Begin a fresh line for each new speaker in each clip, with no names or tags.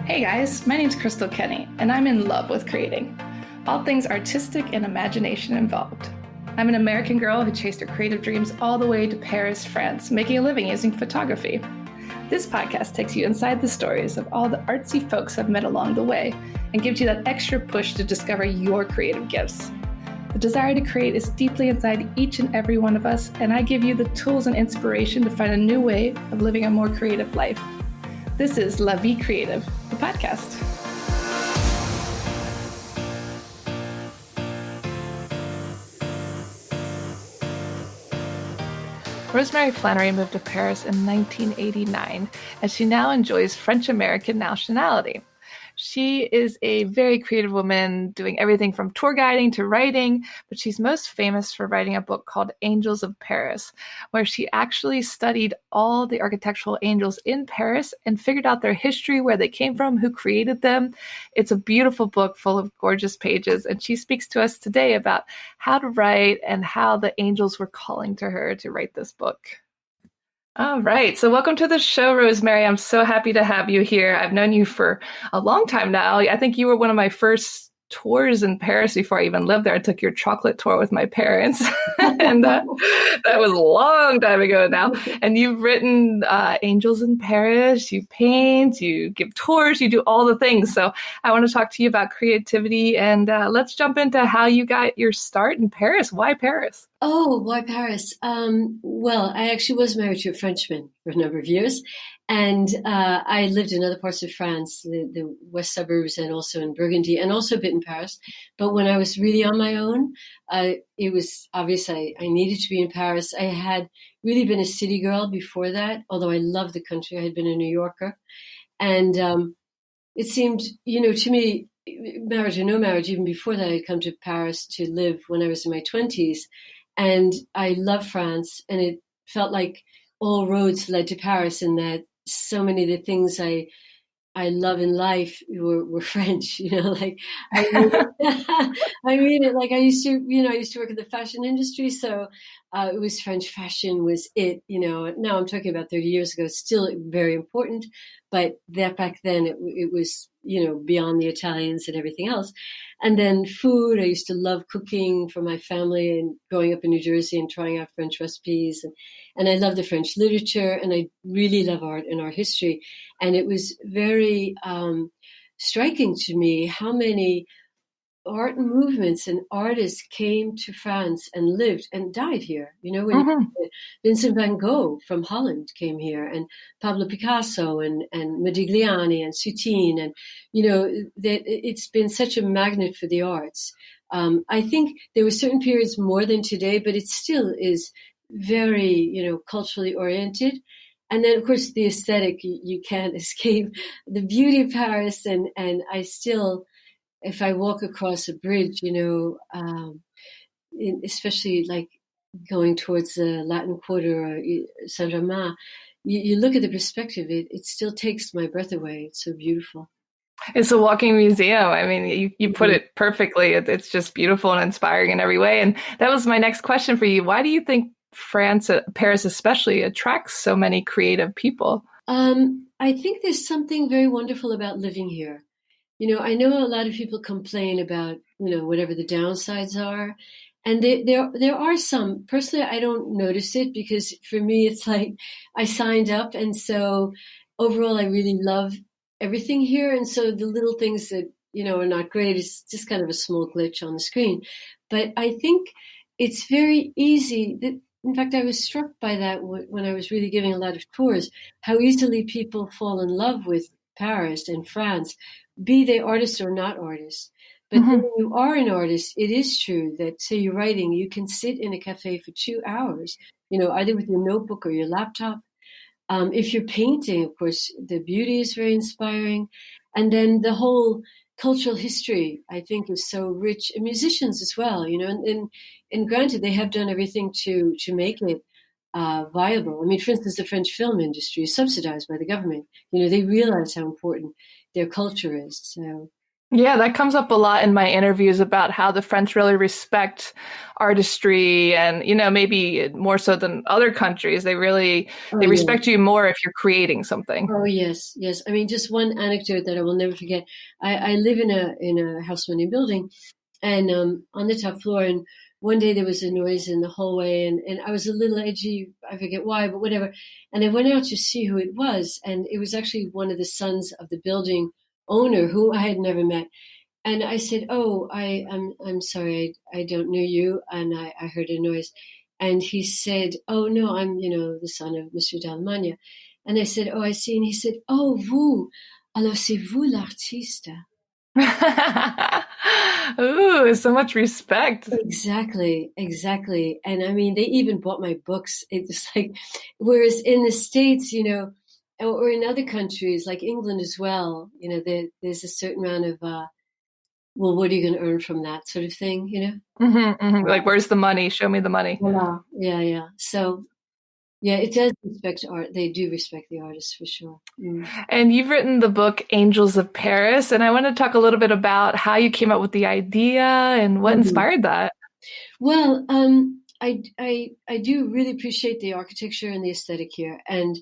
Hey guys, my name's Crystal Kenny, and I'm in love with creating. All things artistic and imagination involved. I'm an American girl who chased her creative dreams all the way to Paris, France, making a living using photography. This podcast takes you inside the stories of all the artsy folks I've met along the way and gives you that extra push to discover your creative gifts. The desire to create is deeply inside each and every one of us, and I give you the tools and inspiration to find a new way of living a more creative life. This is La Vie Creative, the podcast. Rosemary Flannery moved to Paris in 1989, and she now enjoys French-American nationality. She is a very creative woman doing everything from tour guiding to writing, but she's most famous for writing a book called Angels of Paris, where she actually studied all the architectural angels in Paris and figured out their history, where they came from, who created them. It's a beautiful book full of gorgeous pages, and she speaks to us today about how to write and how the angels were calling to her to write this book. All right. So welcome to the show, Rosemary. I'm so happy to have you here. I've known you for a long time now. I think you were one of my first tours in Paris before I even lived there. I took your chocolate tour with my parents, and that was a long time ago now. And you've written Angels in Paris, you paint, you give tours, you do all the things. So I want to talk to you about creativity, and let's jump into how you got your start in Paris. Why Paris?
Oh, why Paris? Well, I actually was married to a Frenchman for a number of years, and I lived in other parts of France, the west suburbs, and also in Burgundy, and also a bit in Paris. But when I was really on my own, it was obvious I needed to be in Paris. I had really been a city girl before that, although I loved the country. I had been a New Yorker. And it seemed, to me, marriage or no marriage, even before that, I'd come to Paris to live when I was in my 20s. And I love France, and it felt like all roads led to Paris, and that so many of the things I love in life were French, like I mean it. Like I used to work in the fashion industry, so it was French fashion was it. Now I'm talking about 30 years ago. It's still very important, but that back then it was beyond the Italians and everything else. And then food. I used to love cooking for my family and growing up in New Jersey and trying out French recipes. And I love the French literature, and I really love art and art history. And it was very striking to me how many art movements and artists came to France and lived and died here. Vincent van Gogh from Holland came here, and Pablo Picasso and Modigliani and Soutine, and that it's been such a magnet for the arts. I think there were certain periods more than today, but it still is very culturally oriented. And then, of course, the aesthetic, you can't escape the beauty of Paris, and I still, if I walk across a bridge, especially like going towards the Latin Quarter or Saint-Germain, you look at the perspective, it still takes my breath away. It's so beautiful.
It's a walking museum. I mean, you put it perfectly. It's just beautiful and inspiring in every way. And that was my next question for you. Why do you think France, Paris especially, attracts so many creative people?
I think there's something very wonderful about living here. I know a lot of people complain about, whatever the downsides are. And there are some. Personally, I don't notice it, because for me, it's like I signed up. And so overall, I really love everything here. And so the little things that, are not great is just kind of a small glitch on the screen. But I think it's very easy that, in fact, I was struck by that when I was really giving a lot of tours, how easily people fall in love with Paris and France, be they artists or not artists. But when you are an artist, it is true that, say you're writing, you can sit in a cafe for 2 hours, either with your notebook or your laptop. If you're painting, of course, the beauty is very inspiring. And then the whole cultural history, I think, is so rich. And musicians as well, and granted, they have done everything to make it viable. I mean, for instance, the French film industry is subsidized by the government. They realize how important their culture is. So
Yeah, that comes up a lot in my interviews about how the French really respect artistry and, maybe more so than other countries.
Oh
They
yeah.
respect you more if you're creating something.
Oh yes, yes. I mean, just one anecdote that I will never forget. I live in a housewarming building, and on the top floor. And one day there was a noise in the hallway, and I was a little edgy. I forget why, but whatever. And I went out to see who it was, and it was actually one of the sons of the building owner who I had never met. And I said, "Oh, I'm sorry, I don't know you, and I heard a noise." And he said, "Oh no, I'm the son of Monsieur d'Allemagne." And I said, "Oh, I see." And he said, "Oh, vous, alors c'est vous l'artiste."
Ooh, so much respect.
Exactly, exactly. And I mean, they even bought my books. It's like, whereas in the States, or in other countries like England as well, there's a certain amount of, well, what are you going to earn from that sort of thing?
Like, where's the money? Show me the money.
Voila. Yeah, yeah. So, yeah, it does respect art. They do respect the artists for sure. Mm.
And you've written the book Angels of Paris, and I want to talk a little bit about how you came up with the idea and what
Mhm.
inspired that.
Well, I do really appreciate the architecture and the aesthetic here. And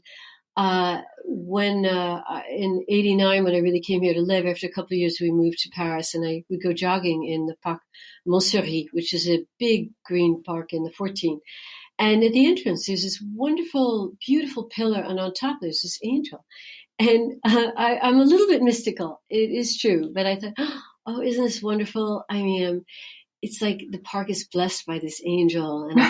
when in '89, when I really came here to live, after a couple of years, we moved to Paris, and I would go jogging in the Parc Montsouris, which is a big green park in the 14th. And at the entrance, there's this wonderful, beautiful pillar, and on top there's this angel. And I'm a little bit mystical. It is true, but I thought, oh, isn't this wonderful? I mean, it's like the park is blessed by this angel, and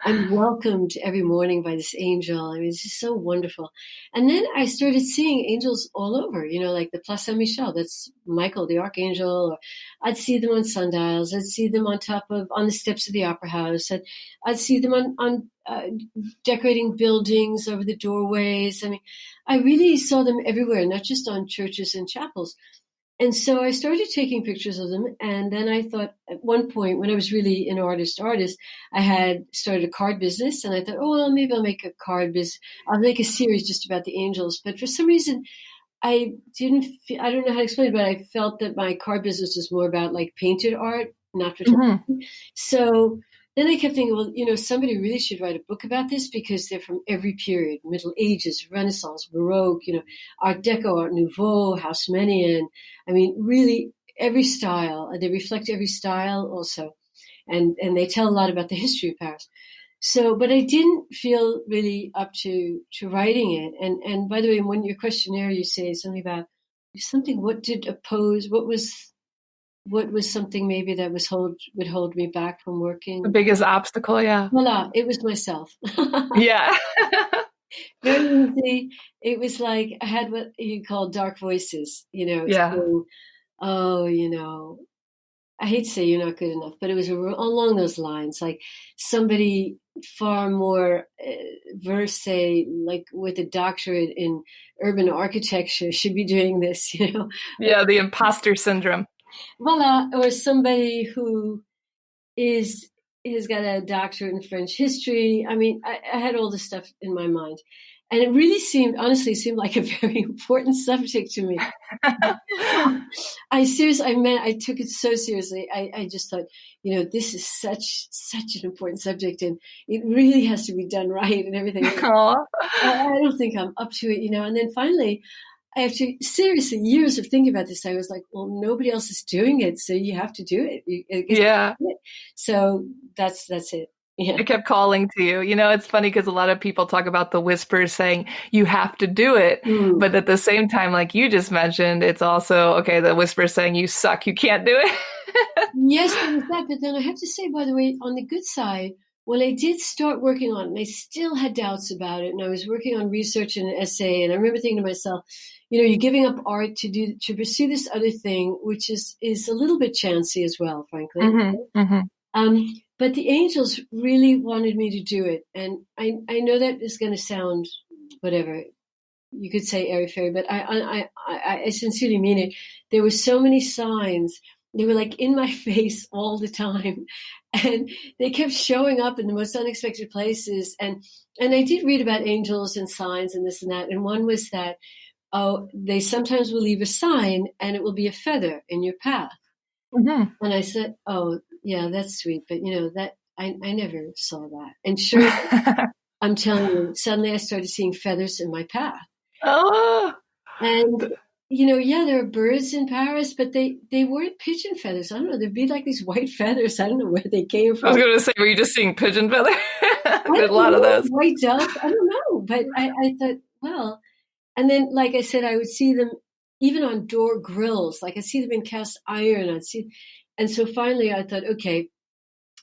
I'm welcomed every morning by this angel. I mean, it's just so wonderful. And then I started seeing angels all over, like the Place Saint Michel. That's Michael, the archangel. Or I'd see them on sundials. I'd see them on the steps of the opera house. I'd see them on decorating buildings over the doorways. I mean, I really saw them everywhere, not just on churches and chapels. And so I started taking pictures of them. And then I thought at one point, when I was really an artist, I had started a card business. And I thought, oh, well, maybe I'll make a card business. I'll make a series just about the angels. But for some reason, I don't know how to explain it, but I felt that my card business was more about like painted art, not
Mhm.
photography. So then I kept thinking, well, somebody really should write a book about this because they're from every period: Middle Ages, Renaissance, Baroque, Art Deco, Art Nouveau, Haussmannian. I mean, really every style. They reflect every style also, and they tell a lot about the history of Paris. So, but I didn't feel really up to writing it. And by the way, when your questionnaire, you say something about something. What did oppose? What was something maybe that would hold me back from
The
working?
biggest obstacle, yeah.
Voila, it was myself.
Yeah.
Very easy. It was like I had what you call dark voices,
Yeah.
saying, "Oh, I hate to say you're not good enough," but it was along those lines, like somebody far more versed, say, like with a doctorate in urban architecture, should be doing this.
Yeah, the imposter syndrome.
Voila, or somebody who is has got a doctorate in French history. I mean, I had all this stuff in my mind, and it really honestly, seemed like a very important subject to me. I took it so seriously. I just thought, this is such an important subject, and it really has to be done right and everything.
Aw.
I don't think I'm up to it. And then finally, after seriously years of thinking about this, I was like, well, nobody else is doing it, so you have to do it. I guess
Yeah.
so. That's it. Yeah.
I kept calling to you. It's funny because a lot of people talk about the whispers saying you have to do it.
Mm.
But at the same time, like you just mentioned, it's also, okay, the whispers saying you suck, you can't do it.
Yes, there was that. But then I have to say, by the way, on the good side, when I did start working on it, I still had doubts about it. And I was working on research and an essay. And I remember thinking to myself, you're giving up art to pursue this other thing, which is a little bit chancy as well, frankly. But the angels really wanted me to do it. And I know that is going to sound whatever. You could say airy fairy, but I sincerely mean it. There were so many signs. They were like in my face all the time, and they kept showing up in the most unexpected places. And I did read about angels and signs and this and that. And one was that oh, they sometimes will leave a sign and it will be a feather in your path.
Hmm.
And I said, oh, yeah, that's sweet. But, that I never saw that. And sure, I'm telling you, suddenly I started seeing feathers in my path.
Oh,
And, yeah, there are birds in Paris, but they weren't pigeon feathers. I don't know. There'd be like these white feathers. I don't know where they came
I was
from.
going to say, were you just seeing pigeon feather?
I
There's a
don't
lot of
know.
those.
White dove. I don't know. But I thought, well, and then, like I said, I would see them even on door grills. Like I'd see them in cast iron. And so finally I thought, okay.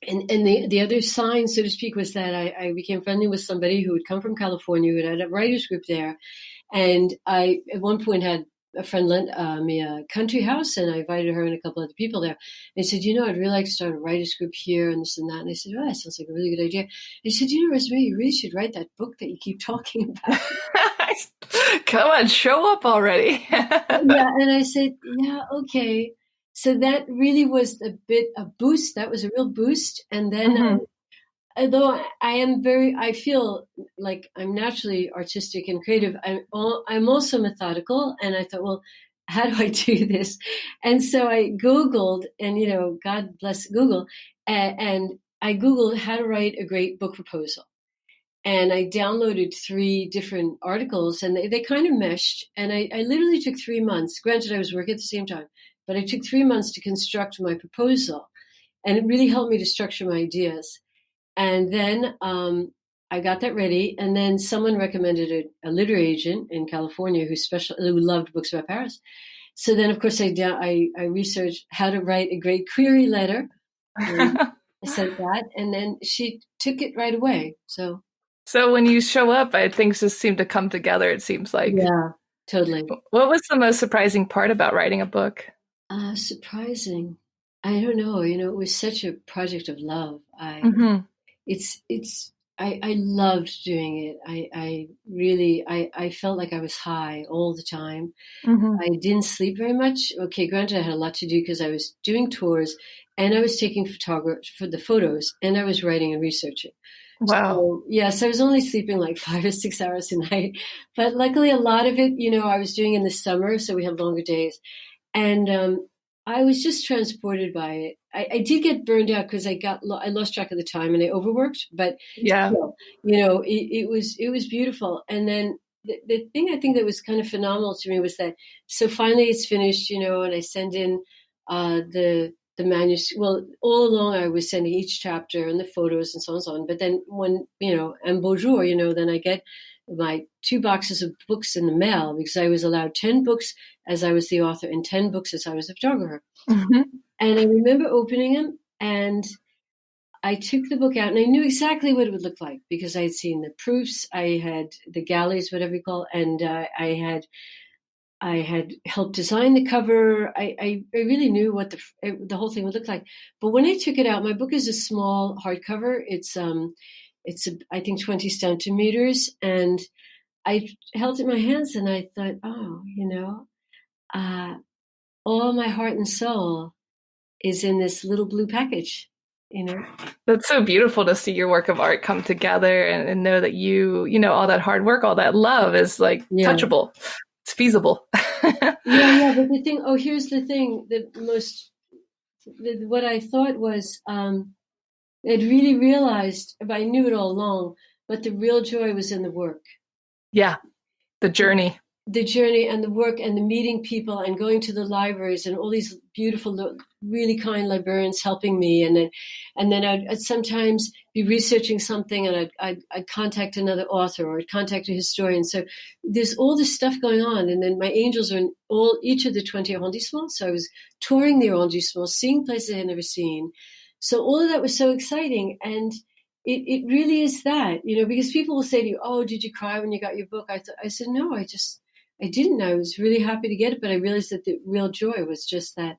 And the other sign, so to speak, was that I became friendly with somebody who had come from California, who had a writer's group there. And I, at one point, had a friend lent me a country house, and I invited her and a couple other people there. And he said, I'd really like to start a writer's group here and this and that. And I said, oh, that sounds like a really good idea. And he said, Rosemary, you really should write that book that you keep talking about.
Come on, show up already.
Yeah, and I said, yeah, okay. So that really was a boost. That was a real boost. And then,
Hmm.
although I feel like I'm naturally artistic and creative, I'm also methodical. And I thought, well, how do I do this? And so I Googled, and, God bless Google, and I Googled how to write a great book proposal. And I downloaded 3 different articles, and they kind of meshed. And I literally took 3 months. Granted, I was working at the same time, but I took 3 months to construct my proposal. And it really helped me to structure my ideas. And then I got that ready. And then someone recommended a literary agent in California who loved books about Paris. So then, of course, I researched how to write a great query letter. And I sent that, and then she took it right away. So.
So when you show up, things just seem to come together, it seems like.
Yeah, totally.
What was the most surprising part about writing a book?
Surprising. I don't know. It was such a project of love.
Hmm.
I loved doing it. I really, I felt like I was high all the time.
Hmm.
I didn't sleep very much. Okay, granted, I had a lot to do because I was doing tours and I was taking photography for the photos and I was writing and researching.
Wow.
So, yes, I was only sleeping like 5 or 6 hours a night. But luckily, a lot of it, I was doing in the summer. So we had longer days. And I was just transported by it. I did get burned out because I lost track of the time and I overworked. But
Yeah.
still, it was beautiful. And then the thing I think that was kind of phenomenal to me was that so finally it's finished, and I send in the manuscript. Well, all along I was sending each chapter and the photos and so on and so on. But then when, un beau jour, then I get my 2 boxes of books in the mail because I was allowed 10 books as I was the author and 10 books as I was the photographer.
Hmm.
And I remember opening them and I took the book out and I knew exactly what it would look like because I had seen the proofs, I had the galleys, whatever you call, and I had helped design the cover. I really knew what the whole thing would look like. But when I took it out, my book is a small hardcover. It's I think 20 centimeters, and I held it in my hands and I thought, oh, uh, all my heart and soul is in this little blue package.
That's so beautiful to see your work of art come together and know that all that hard work, all that love is like
Yeah.
touchable. It's feasible.
Yeah. But here's the thing what I thought was, I'd really realized, but I knew it all along, but the real joy was in the work.
Yeah. The journey.
The journey and the work and the meeting people and going to the libraries and all these beautiful, really kind librarians helping me. And then I'd sometimes be researching something and I'd contact another author or I'd contact a historian. So there's all this stuff going on. And then my angels are in each of the 20 arrondissements. So I was touring the arrondissements, seeing places I had never seen. So all of that was so exciting. And it really is that, because people will say to you, oh, did you cry when you got your book? I said, no, I didn't. I was really happy to get it, but I realized that the real joy was just that,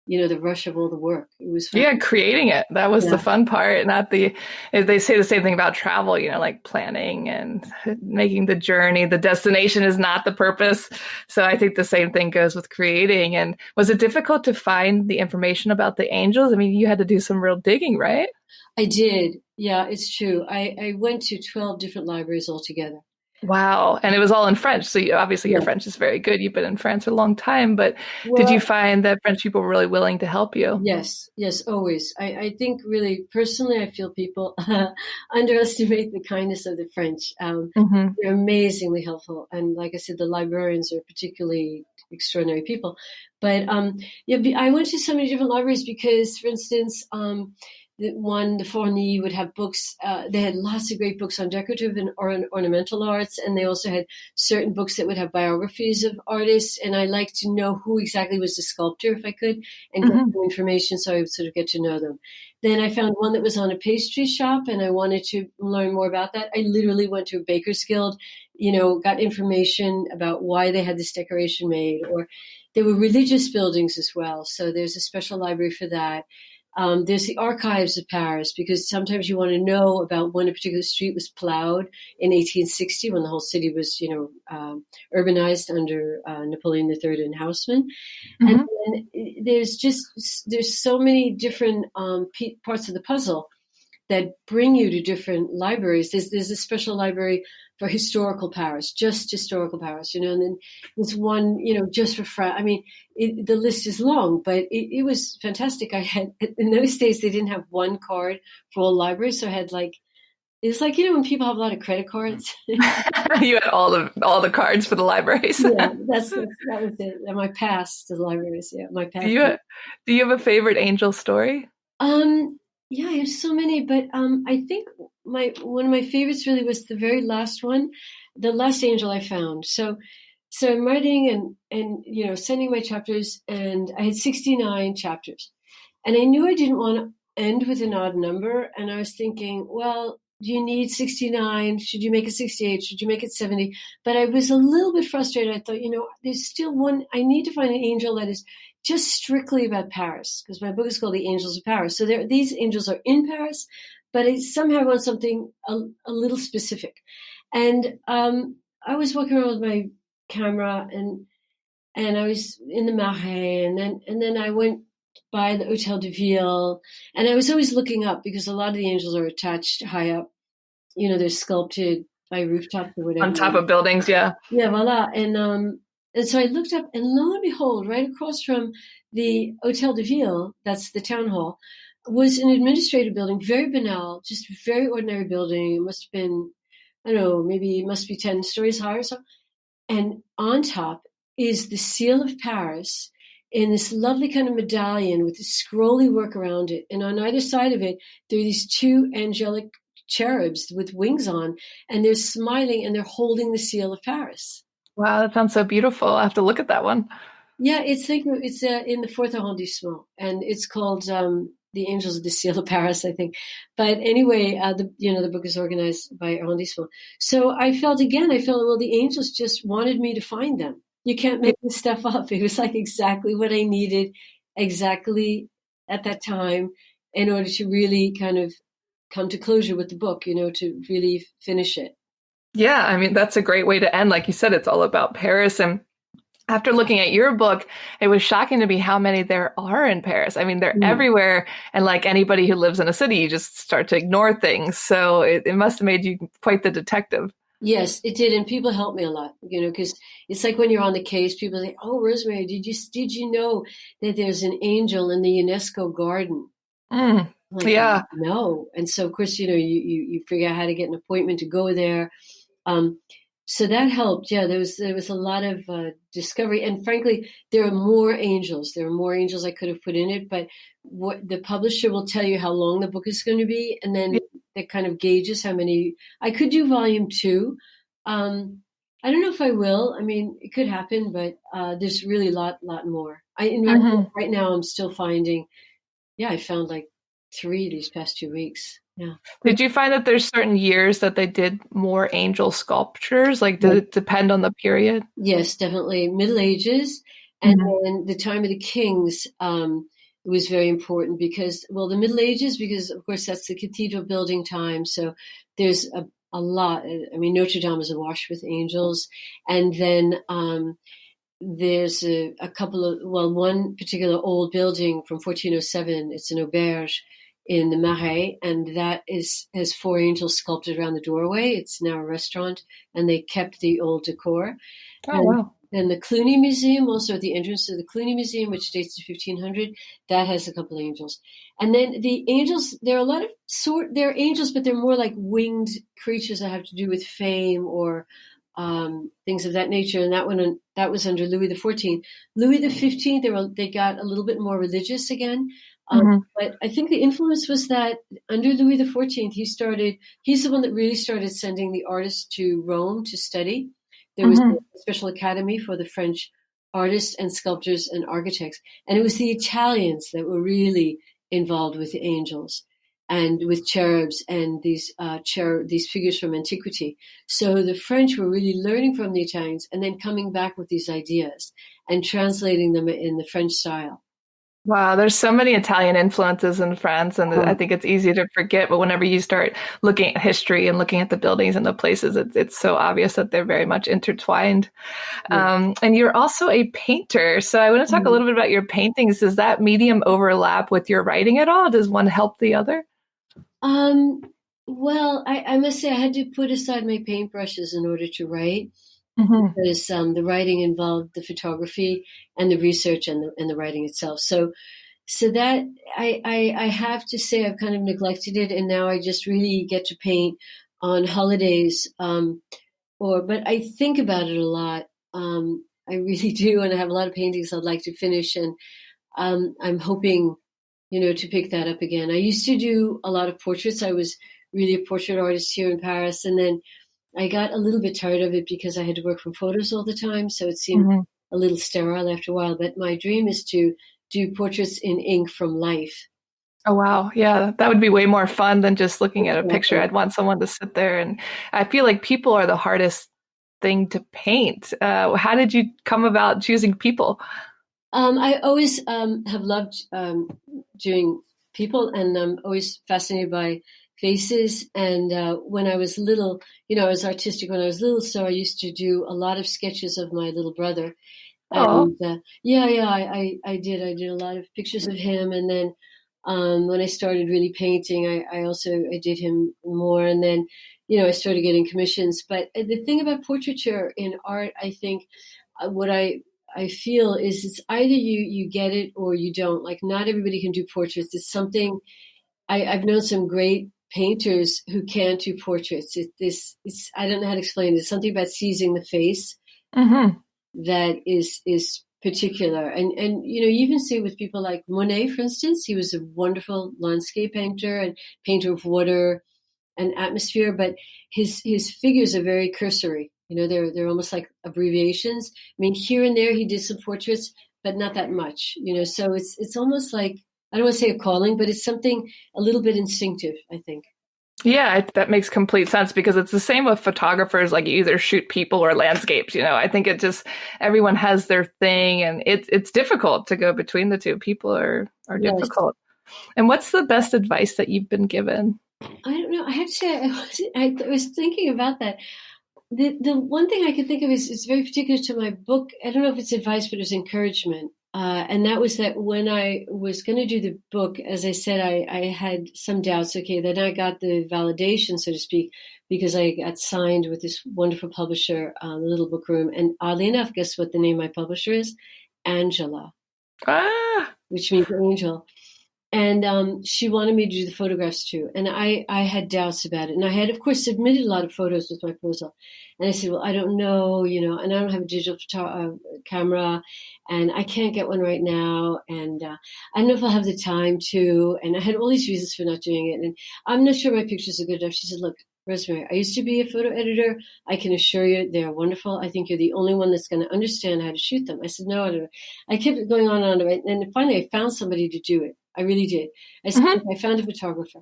the rush of all the work. It was fun.
Yeah, creating it. That was the fun part, not they say the same thing about travel, like planning and making the journey. The destination is not the purpose. So I think the same thing goes with creating. And was it difficult to find the information about the angels? I mean, you had to do some real digging, right?
I did. Yeah, it's true. I went to 12 different libraries altogether.
Wow. And it was all in French. So obviously your
Yeah.
French is very good. You've been in France a long time, but did you
Well,
find that French people were really willing to help you?
yes, yes, always. I think really personally, I feel people underestimate the kindness of the French.
Hmm.
They're amazingly helpful, and like I said, the librarians are particularly extraordinary people. But yeah, I went to so many different libraries because, for instance, the Fourny would have books. They had lots of great books on decorative and ornamental arts, and they also had certain books that would have biographies of artists. And I like to know who exactly was the sculptor, if I could, and get
Hmm.
some information so I would sort of get to know them. Then I found one that was on a pastry shop, and I wanted to learn more about that. I literally went to a baker's guild, got information about why they had this decoration made, or there were religious buildings as well. So there's a special library for that. There's the archives of Paris because sometimes you want to know about when a particular street was plowed in 1860 when the whole city was, urbanized under Napoleon III and Haussmann. And
Hmm.
then there's so many different parts of the puzzle that bring you to different libraries. There's a special library for historical Paris, just historical Paris, and then there's one, just for France. I mean, the list is long, but it was fantastic. I had, in those days, they didn't have one card for all libraries. So I had like, it was like, when people have a lot of credit cards.
You had all the cards for the libraries.
Yeah, that was it. And my pass to the libraries. Yeah, my
Do
pass.
you do you have a favorite angel story?
Um, yeah, I have so many, but I think my one of my favorites really was the very last one, the last angel I found. So I'm writing and sending my chapters, and I had 69 chapters, and I knew I didn't want to end with an odd number, and I was thinking, well, do you need 69? Should you make it 68? Should you make it 70? But I was a little bit frustrated. I thought, there's still one. I need to find an angel that is just strictly about Paris, because my book is called The Angels of Paris. So these angels are in Paris, but I somehow want something a little specific. And I was walking around with my camera, and I was in the Marais, and then I went by the Hotel de Ville, and I was always looking up because a lot of the angels are attached high up. They're sculpted by rooftops or
On
whatever.
top of buildings, yeah.
Yeah, voila. And so I looked up, and lo and behold, right across from the Hotel de Ville, that's the town hall, was an administrative building, very banal, just very ordinary building. It must have been, I don't know, maybe it must be 10 stories high or so. And on top is the seal of Paris in this lovely kind of medallion with this scrolly work around it. And on either side of it, there are these two angelic cherubs with wings on, and they're smiling and they're holding the seal of Paris.
Wow, that sounds so beautiful. I have to look at that one.
Yeah, it's in the fourth arrondissement, and it's called the Angels of the Seal of Paris, I think. But anyway, the book is organized by arrondissement. So I felt well, the angels just wanted me to find them. You can't make this stuff up. It was like exactly what I needed, exactly at that time, in order to really kind of come to closure with the book. To really finish it.
Yeah, I mean, that's a great way to end. Like you said, it's all about Paris. And after looking at your book, it was shocking to me how many there are in Paris. I mean, they're
Mm.
everywhere. And like anybody who lives in a city, you just start to ignore things. So it must have made you quite the detective.
Yes, it did, and people helped me a lot. Because it's like when you're on the case, people say, "Oh, Rosemary, did you know that there's an angel in the UNESCO garden?"
Mm,
I'm like,
yeah.
no. And so, of course, you figure out how to get an appointment to go there. Um, so that helped. Yeah, there was a lot of discovery, and frankly, there are more angels. There are more angels I could have put in it, but what the publisher will tell you how long the book is going to be, and then that kind of gauges how many. I could do volume two. I don't know if I will. I mean, it could happen, but there's really a lot more. In fact,
Hmm.
right now I'm still finding. Yeah, I found like three these past 2 weeks. Yeah.
Did you find that there's certain years that they did more angel sculptures? Like, did it depend on the period?
Yes, definitely. Middle Ages, and
Hmm.
then the time of the kings was very important because, well, the Middle Ages, because of course that's the cathedral building time. So there's a lot. I mean, Notre Dame is awash with angels, and then there's a couple of, well, one particular old building from 1407. It's an auberge in the Marais, and that has four angels sculpted around the doorway. It's now a restaurant, and they kept the old decor.
Oh,
And
wow.
then the Cluny Museum, also at the entrance to the Cluny Museum, which dates to 1500, that has a couple of angels. And then the angels, there are a lot of they're angels, but they're more like winged creatures that have to do with fame or things of that nature. And that was under Louis XIV. Louis XV, they got a little bit more religious again.
Hmm.
But I think the influence was that under Louis XIV, he's the one that really started sending the artists to Rome to study. There was a
Hmm.
special academy for the French artists and sculptors and architects. And it was the Italians that were really involved with the angels and with cherubs and these figures from antiquity. So the French were really learning from the Italians and then coming back with these ideas and translating them in the French style.
Wow, there's so many Italian influences in France, and I think it's easy to forget. But whenever you start looking at history and looking at the buildings and the places, it's so obvious that they're very much intertwined.
Yeah.
And you're also a painter. So I want to talk a little bit about your paintings. Does that medium overlap with your writing at all? Does one help the other?
Um, well, I must say I had to put aside my paintbrushes in order to write
Hmm.
because the writing involved the photography and the research and the writing itself. So that I have to say I've kind of neglected it, and now I just really get to paint on holidays. But I think about it a lot. I really do, and I have a lot of paintings I'd like to finish, and I'm hoping, to pick that up again. I used to do a lot of portraits. I was really a portrait artist here in Paris, and then I got a little bit tired of it because I had to work from photos all the time, so it seemed
Hmm.
a little sterile after a while. But my dream is to do portraits in ink from life.
Oh, wow. Yeah, that would be way more fun than just looking at a picture.
Exactly.
I'd want someone to sit there, and I feel like people are the hardest thing to paint. How did you come about choosing people?
I always have loved doing people, and I'm always fascinated by faces. And when I was little, I was artistic when I was little, so I used to do a lot of sketches of my little brother.
Oh.
And yeah, I did. I did a lot of pictures of him, and then when I started really painting, I did him more, and then I started getting commissions. But the thing about portraiture in art, I think, what I feel is it's either you get it or you don't. Like not everybody can do portraits. It's something I've known some great painters who can't do portraits. It's I don't know how to explain it. It's something about seizing the face
Hmm.
that is particular. And you even see it with people like Monet, for instance. He was a wonderful landscape painter and painter of water and atmosphere, but his figures are very cursory. They're almost like abbreviations. I mean, here and there he did some portraits, but not that much. So it's almost like, I don't want to say a calling, but it's something a little bit instinctive, I think.
Yeah, that makes complete sense because it's the same with photographers. Like you either shoot people or landscapes. I think it just everyone has their thing, and it's difficult to go between the two. People are
Yes.
difficult. And what's the best advice that you've been given?
I don't know. I have to say, I was thinking about that. The one thing I can think of is it's very particular to my book. I don't know if it's advice, but it was encouragement. And that was that when I was going to do the book, as I said, I had some doubts. Okay, then I got the validation, so to speak, because I got signed with this wonderful publisher, the Little Book Room. And oddly enough, guess what the name of my publisher is? Angela,
Ah.
which means angel. And she wanted me to do the photographs too. And I had doubts about it. And I had, of course, submitted a lot of photos with my proposal. And I said, well, I don't know, and I don't have a digital camera, and I can't get one right now. And I don't know if I'll have the time to. And I had all these reasons for not doing it. And I'm not sure my pictures are good enough. She said, look, Rosemary, I used to be a photo editor. I can assure you they're wonderful. I think you're the only one that's going to understand how to shoot them. I said, no, I don't. I kept going on and on. And finally, I found somebody to do it. I really did. I said,
Mhm.
I found a photographer.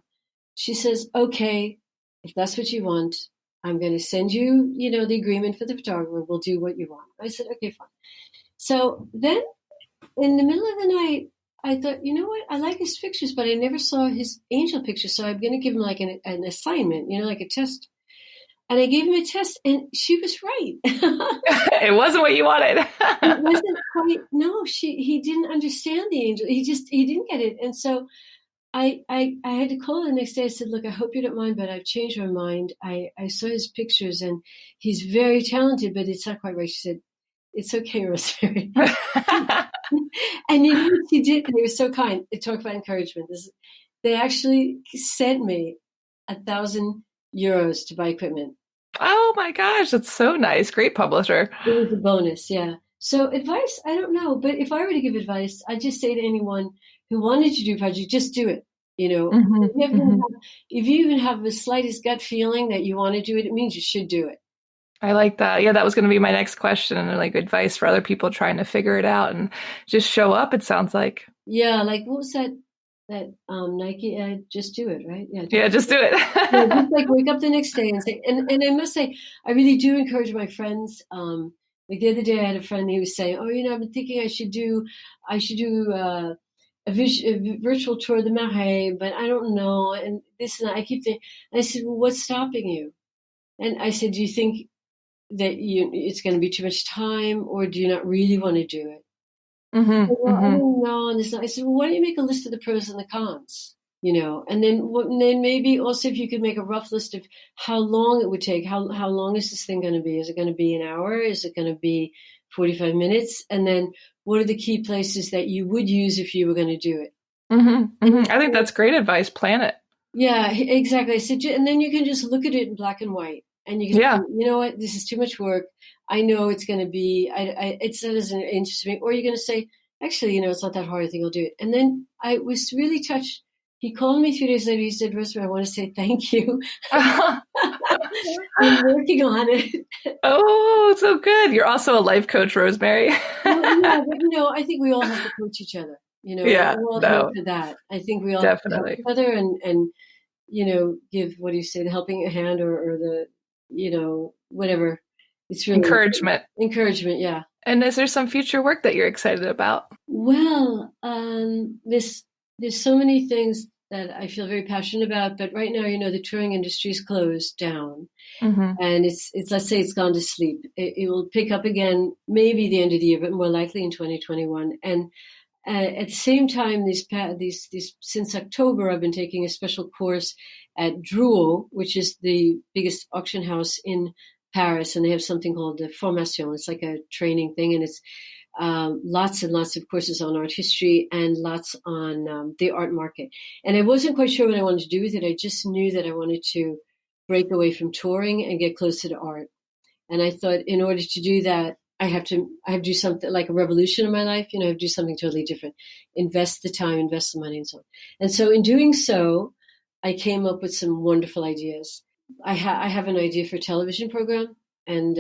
She says, okay, if that's what you want, I'm going to send you, the agreement for the photographer. We'll do what you want. I said, okay, fine. So then in the middle of the night, I thought, you know what? I like his pictures, but I never saw his angel picture. So I'm going to give him like an assignment, like a test. And I gave him a test, and she was right.
It wasn't what you wanted.
It wasn't quite, no, he didn't understand the angel. He didn't get it. And so I had to call the next day. I said, look, I hope you don't mind, but I've changed my mind. I saw his pictures and he's very talented, but it's not quite right. She said, it's okay, Rosemary. And you know what she did? They were so kind. They talked about encouragement. They actually sent me €1,000 to buy equipment.
Oh my gosh, that's so nice. Great publisher.
It was a bonus, yeah. So advice, I don't know, but if I were to give advice, I'd just say to anyone who wanted to do a project, just do it. You know,
Hmm. Hmm.
if you even have the slightest gut feeling that you want to do it, it means you should do it.
I like that. Yeah, that was going to be my next question, and like advice for other people trying to figure it out and just show up, it sounds like.
Yeah, like what was that Nike ad? Just do it, right? Yeah,
Yeah, just do
yeah, just
it.
like wake up the next day and say, and I must say, I really do encourage my friends. Like the other day, I had a friend who was saying, "Oh, I've been thinking I should do a virtual tour of the Marais, but I don't know." And this and that. I keep thinking. I said, "Well, what's stopping you?" And I said, "Do you think that it's going to be too much time, or do you not really want to do it?"
Hmm.
Well, I
Hmm.
don't know. And I said, well, why don't you make a list of the pros and the cons? And then maybe also if you could make a rough list of how long it would take. How long is this thing going to be? Is it going to be an hour? Is it going to be 45 minutes? And then what are the key places that you would use if you were going to do it?
Hmm. Hmm.
And
I think that's great advice. Plan it.
yeah, exactly. I said, and then you can just look at it in black and white, and you can say,
Yeah.
you know what, this is too much work. I know it's going to be, it doesn't interest me. Or you're going to say, actually, it's not that hard. I think I'll do it. And then I was really touched. He called me 3 days later. He said, Rosemary, I want to say thank you. I'm working on it.
Oh, so good. You're also a life coach, Rosemary.
Well, yeah, but I think we all have to coach each other.
Yeah,
We're all here
no,
for that. I think we all have to help each
definitely.
other and give, what do you say, the helping hand or the, whatever. It's really
Encouragement.
encouragement. Yeah.
And is there some future work that you're excited about?
Well, there's so many things that I feel very passionate about, but right now, the touring industry is closed down
Hmm.
and let's say it's gone to sleep. It will pick up again, maybe the end of the year, but more likely in 2021. And at the same time, since October, I've been taking a special course at Drouot, which is the biggest auction house in Paris, and they have something called the formation. It's like a training thing, and it's lots and lots of courses on art history and lots on the art market. And I wasn't quite sure what I wanted to do with it. I just knew that I wanted to break away from touring and get closer to art. And I thought in order to do that, I have to do something like a revolution in my life, I have to do something totally different, invest the time, invest the money and so on. And so in doing so, I came up with some wonderful ideas. I have an idea for a television program and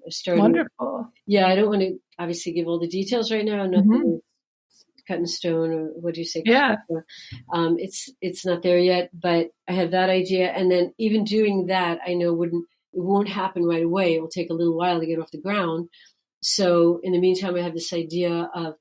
starting.
Wonderful.
Yeah, I don't want to obviously give all the details right now.
Hmm.
Nothing is cut in stone, or what do you say?
Yeah.
It's not there yet, but I have that idea. And then even doing that, I know it won't happen right away. It will take a little while to get off the ground. So in the meantime, I have this idea of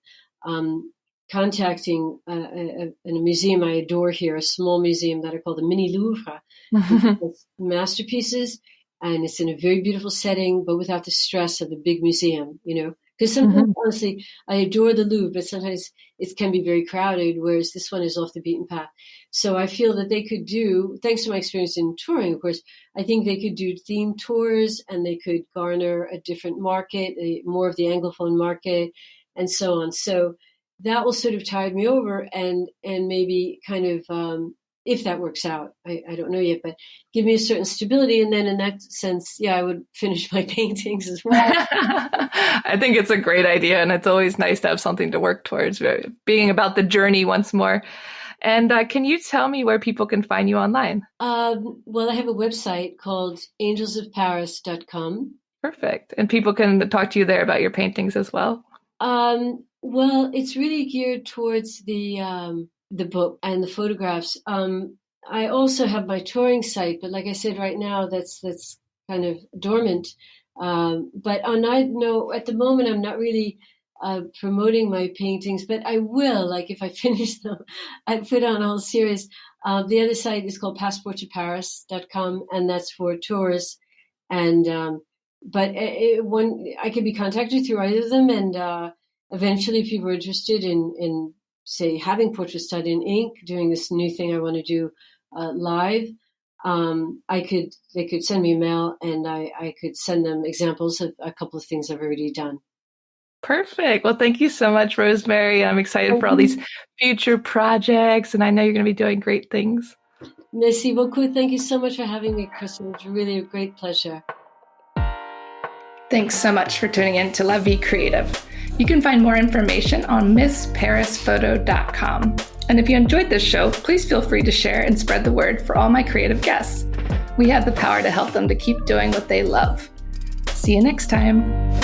contacting a museum I adore here, a small museum that I call the Mini Louvre. It's masterpieces, and it's in a very beautiful setting, but without the stress of the big museum, Because sometimes,
Hmm.
honestly, I adore the Louvre, but sometimes it can be very crowded, whereas this one is off the beaten path. So I feel that they could do, thanks to my experience in touring, of course, I think they could do themed tours and they could garner a different market, more of the Anglophone market, and so on. So that will sort of tide me over and maybe kind of, if that works out, I don't know yet, but give me a certain stability. And then in that sense, yeah, I would finish my paintings as well.
I think it's a great idea, and it's always nice to have something to work towards, being about the journey once more. And can you tell me where people can find you online?
Well, I have a website called angelsofparis.com.
Perfect. And people can talk to you there about your paintings as well.
Well, it's really geared towards the book and the photographs. I also have my touring site, but like I said, right now that's kind of dormant. But I know at the moment I'm not really promoting my paintings, but I will. Like if I finish them, I put on a whole series. The other site is called passporttoparis.com, and that's for tours. And but one I can be contacted through either of them, and eventually, if people are interested in say, having portraits done in ink, doing this new thing I want to do live, they could send me a mail, and I could send them examples of a couple of things I've already done.
Perfect. Well, thank you so much, Rosemary. I'm excited for all these future projects, and I know you're going to be doing great things.
Merci beaucoup. Thank you so much for having me, Crystal. It's really a great pleasure.
Thanks so much for tuning in to La Vie Creative. You can find more information on MissParisPhoto.com. And if you enjoyed this show, please feel free to share and spread the word for all my creative guests. We have the power to help them to keep doing what they love. See you next time.